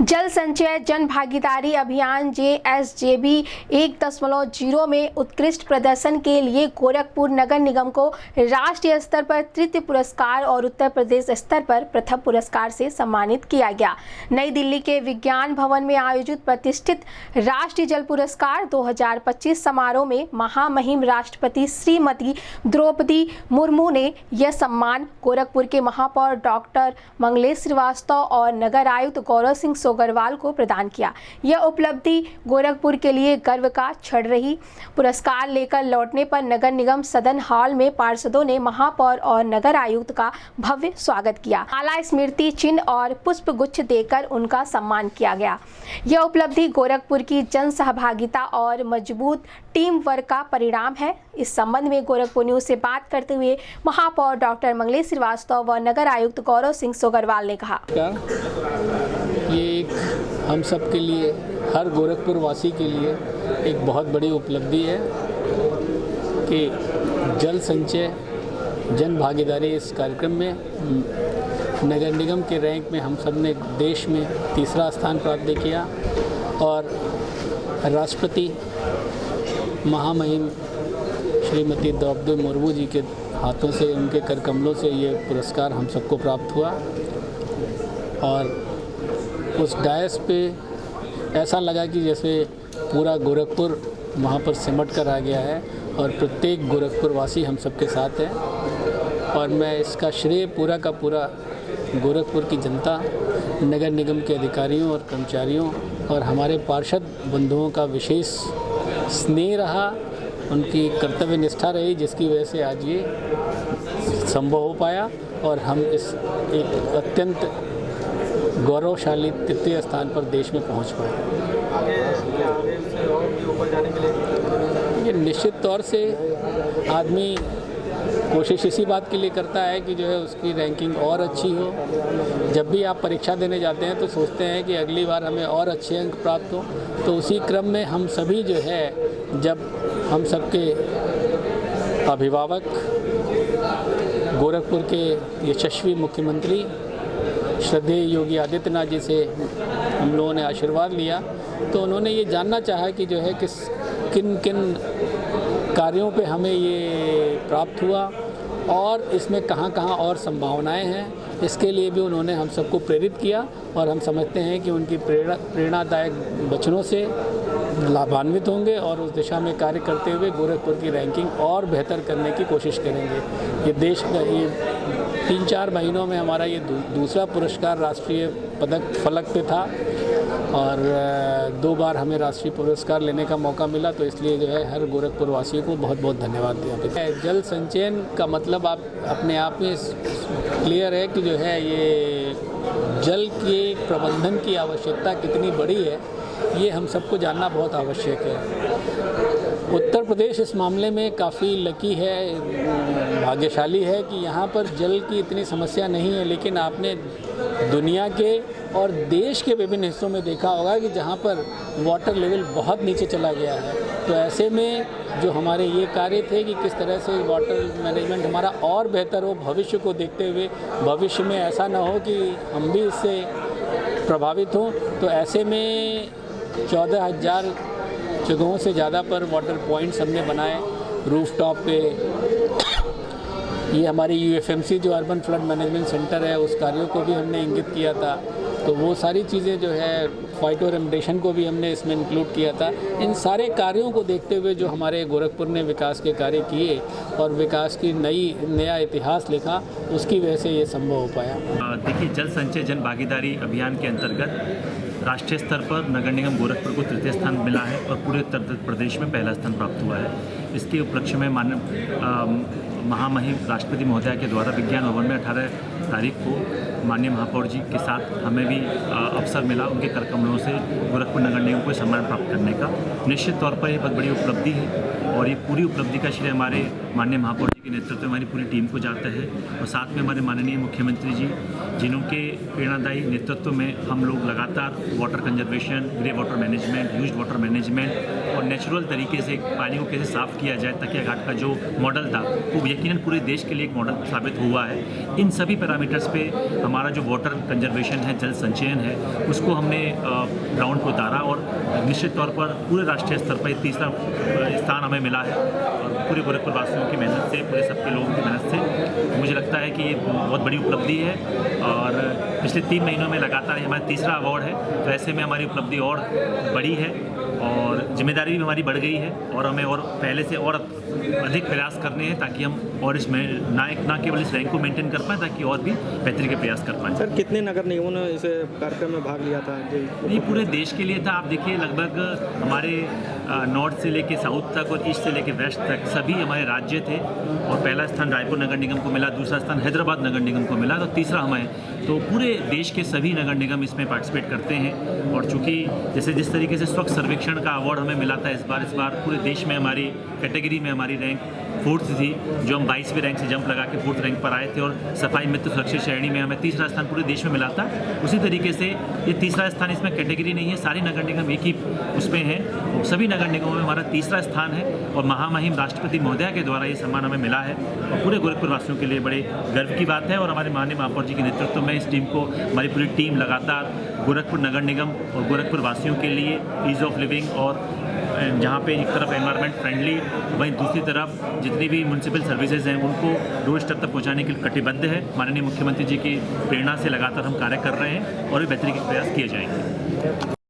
जल संचय जन भागीदारी अभियान JSJB 1.0 में उत्कृष्ट प्रदर्शन के लिए गोरखपुर नगर निगम को राष्ट्रीय स्तर पर तृतीय पुरस्कार और उत्तर प्रदेश स्तर पर प्रथम पुरस्कार से सम्मानित किया गया। नई दिल्ली के विज्ञान भवन में आयोजित प्रतिष्ठित राष्ट्रीय जल पुरस्कार 2025 समारोह में महामहिम राष्ट्रपति श्रीमती द्रौपदी मुर्मू ने यह सम्मान गोरखपुर के महापौर डॉक्टर मंगलेश श्रीवास्तव और नगर आयुक्त गौरव सिंह सोगरवाल को प्रदान किया। यह उपलब्धि गोरखपुर के लिए गर्व का क्षण रही। पुरस्कार लेकर लौटने पर नगर निगम सदन हॉल में पार्षदों ने महापौर और नगर आयुक्त का भव्य स्वागत किया। माला, स्मृति चिन्ह और पुष्प गुच्छ देकर उनका सम्मान किया गया। यह उपलब्धि गोरखपुर की जन सहभागिता और मजबूत टीम वर्क का परिणाम है। इस संबंध में गोरखपुर न्यूज से बात करते हुए महापौर डॉक्टर मंगलेश श्रीवास्तव व नगर आयुक्त गौरव सिंह सोगरवाल ने कहा, ये एक हम सब के लिए, हर गोरखपुर वासी के लिए एक बहुत बड़ी उपलब्धि है कि जल संचय जन भागीदारी इस कार्यक्रम में नगर निगम के रैंक में हम सब ने देश में तीसरा स्थान प्राप्त किया और राष्ट्रपति महामहिम श्रीमती द्रौपदी मुर्मू जी के हाथों से, उनके कर कमलों से ये पुरस्कार हम सबको प्राप्त हुआ। और उस डायस पे ऐसा लगा कि जैसे पूरा गोरखपुर वहाँ पर सिमट कर आ गया है और प्रत्येक गोरखपुर वासी हम सबके साथ है। और मैं इसका श्रेय पूरा का पूरा गोरखपुर की जनता, नगर निगम के अधिकारियों और कर्मचारियों और हमारे पार्षद बंधुओं का विशेष स्नेह रहा, उनकी कर्तव्य निष्ठा रही, जिसकी वजह से आज ये संभव हो पाया और हम इस एक अत्यंत गौरवशाली तृतीय स्थान पर देश में पहुंच पाए। ये निश्चित तौर से आदमी कोशिश इसी बात के लिए करता है कि जो है उसकी रैंकिंग और अच्छी हो। जब भी आप परीक्षा देने जाते हैं तो सोचते हैं कि अगली बार हमें और अच्छे अंक प्राप्त हो। तो उसी क्रम में हम सभी जो है, जब हम सबके अभिभावक, गोरखपुर के यशस्वी मुख्यमंत्री श्रद्धेय योगी आदित्यनाथ जी से हम लोगों ने आशीर्वाद लिया, तो उन्होंने ये जानना चाहा कि जो है किन किन कार्यों पे हमें ये प्राप्त हुआ और इसमें कहाँ कहाँ और संभावनाएं हैं। इसके लिए भी उन्होंने हम सबको प्रेरित किया और हम समझते हैं कि उनकी प्रेरणादायक वचनों से लाभान्वित होंगे और उस दिशा में कार्य करते हुए गोरखपुर की रैंकिंग और बेहतर करने की कोशिश करेंगे। ये देश का ये 3-4 महीनों में हमारा ये दूसरा पुरस्कार राष्ट्रीय पदक फलक पे था और 2 बार हमें राष्ट्रीय पुरस्कार लेने का मौका मिला। तो इसलिए जो है हर गोरखपुर वासियों को बहुत बहुत धन्यवाद दिया। जल संचयन का मतलब आप अपने आप में क्लियर है कि जो है ये जल के प्रबंधन की आवश्यकता कितनी बड़ी है, ये हम सबको जानना बहुत आवश्यक है। उत्तर प्रदेश इस मामले में काफ़ी लकी है, भाग्यशाली है कि यहाँ पर जल की इतनी समस्या नहीं है। लेकिन आपने दुनिया के और देश के विभिन्न हिस्सों में देखा होगा कि जहाँ पर वाटर लेवल बहुत नीचे चला गया है। तो ऐसे में जो हमारे ये कार्य थे कि किस तरह से वाटर मैनेजमेंट हमारा और बेहतर हो, भविष्य को देखते हुए, भविष्य में ऐसा ना हो कि हम भी इससे प्रभावित हों। तो ऐसे में 14,000 जगहों से ज़्यादा पर वाटर पॉइंट्स हमने बनाए रूफ टॉप पे। ये हमारी UFMC जो अर्बन फ्लड मैनेजमेंट सेंटर है, उस कार्यों को भी हमने इंगित किया था। तो वो सारी चीज़ें जो है, फाइटो रेमेडिएशन को भी हमने इसमें इंक्लूड किया था। इन सारे कार्यों को देखते हुए जो हमारे गोरखपुर ने विकास के कार्य किए और विकास की नया इतिहास लिखा, उसकी वजह से ये संभव हो पाया। देखिए, जल संचय जन भागीदारी अभियान के अंतर्गत राष्ट्रीय स्तर पर नगर निगम गोरखपुर को तृतीय स्थान मिला है और पूरे उत्तर प्रदेश में पहला स्थान प्राप्त हुआ है। इसके उपलक्ष्य में महामहिम राष्ट्रपति महोदया के द्वारा विज्ञान भवन में 18 तारीख को माननीय महापौर जी के साथ हमें भी अवसर मिला उनके कर कमलों से गोरखपुर नगर निगम को सम्मान प्राप्त करने का। निश्चित तौर पर ये बहुत बड़ी उपलब्धि है और ये पूरी उपलब्धि का श्रेय हमारे माननीय महापौर जी के नेतृत्व में हमारी पूरी टीम को जाता है और साथ में हमारे माननीय मुख्यमंत्री जी, जिनके प्रेरणादायी नेतृत्व में हम लोग लगातार water conservation, grey water management, used water management और नेचुरल तरीके से पानी को कैसे साफ़ किया जाए तकिया घाट का जो मॉडल था वो यकीनन पूरे देश के लिए एक मॉडल साबित हुआ है। इन सभी पैरामीटर्स पे हमारा जो वाटर कंजर्वेशन है, जल संचयन है, उसको हमने ग्राउंड पर उतारा और निश्चित तौर पर पूरे राष्ट्रीय स्तर पर तीसरा स्थान हमें मिला है। और पूरे गोरखपुर वासियों की मेहनत से, पूरे सबके लोगों की मेहनत से मुझे लगता है कि ये बहुत बड़ी उपलब्धि है और पिछले 3 महीनों में लगातार ये हमारा तीसरा अवार्ड है। तो ऐसे में हमारी उपलब्धि और बड़ी है और जिम्मेदारी भी हमारी बढ़ गई है और हमें और पहले से और अधिक प्रयास करने हैं ताकि हम और इस ना केवल इस रैंक को मेंटेन कर पाएँ ताकि और भी बेहतरी के प्रयास कर पाएँ। सर, कितने नगर निगमों ने इस कार्यक्रम में भाग लिया था? ये पूरे देश के लिए था। आप देखिए लगभग हमारे नॉर्थ से लेके साउथ तक और ईस्ट से लेके वेस्ट तक सभी हमारे राज्य थे और पहला स्थान रायपुर नगर निगम को मिला, दूसरा स्थान हैदराबाद नगर निगम को मिला, तो तीसरा हमें। तो पूरे देश के सभी नगर निगम इसमें पार्टिसिपेट करते हैं और चूँकि जैसे जिस तरीके से स्वच्छ सर्वेक्षण का अवार्ड हमें मिला था इस बार पूरे देश में हमारी कैटेगरी में हमारी रैंक 4th थी, जो हम 22वें रैंक से जंप लगा के 4th रैंक पर आए थे और सफाई मित्र सुरक्षित श्रेणी में हमें तीसरा स्थान पूरे देश में मिला था। उसी तरीके से ये तीसरा स्थान, इसमें कैटेगरी नहीं है, सारे नगर निगम एक ही उसमें हैं, सभी नगर निगमों में हमारा तीसरा स्थान है और महामहिम राष्ट्रपति महोदया के द्वारा ये सम्मान हमें मिला है और पूरे गोरखपुर वासियों के लिए बड़े गर्व की बात है। और हमारे माननीय महापौर जी के नेतृत्व में इस टीम को, हमारी पूरी टीम लगातार गोरखपुर नगर निगम और गोरखपुर वासियों के लिए ईज़ ऑफ लिविंग और जहाँ पे एक तरफ एनवायरनमेंट फ्रेंडली, वहीं दूसरी तरफ जितनी भी म्यूनसिपल सर्विसेज हैं उनको रोड स्तर तक पहुँचाने के लिए कटिबद्ध है। माननीय मुख्यमंत्री जी की प्रेरणा से लगातार हम कार्य कर रहे हैं और भी बेहतरी के प्रयास किए जाएंगे।